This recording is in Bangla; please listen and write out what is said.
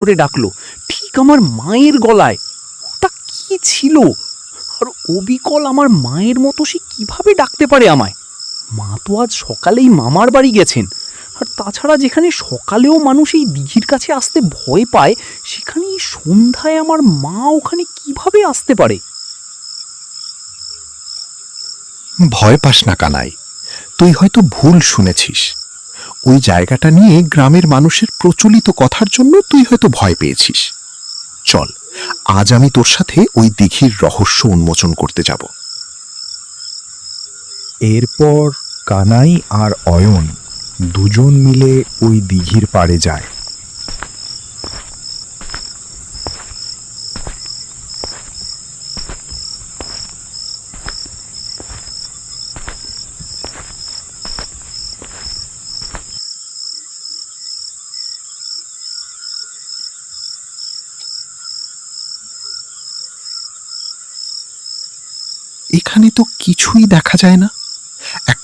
করে ডাকলো, ঠিক আমার মায়ের গলায়। ওটা কি ছিল? আর অবিকল আমার মায়ের মতো সে কিভাবে ডাকতে পারে আমায়? মা তো আজ সকালেই মামার বাড়ি গেছেন। আর তাছাড়া যেখানে সকালেও মানুষ এই দিঘির কাছে আসতে ভয় পায়, সেখানে এই সন্ধ্যায় আমার মা ওখানে কিভাবে আসতে পারে? ভয় পাস না কানাই, তুই হয়তো ভুল শুনেছিস। ওই জায়গাটা নিয়ে গ্রামের মানুষের প্রচলিত কথার জন্য তুই হয়তো ভয় পেয়েছিস। চল, আজ আমি তোর সাথে ওই দিঘির রহস্য উন্মোচন করতে যাব। এরপর কানাই আর অয়ন দুজন মিলে ওই দিঘির পাড়ে যায়। এখানে তো কিছুই দেখা যায় না। এক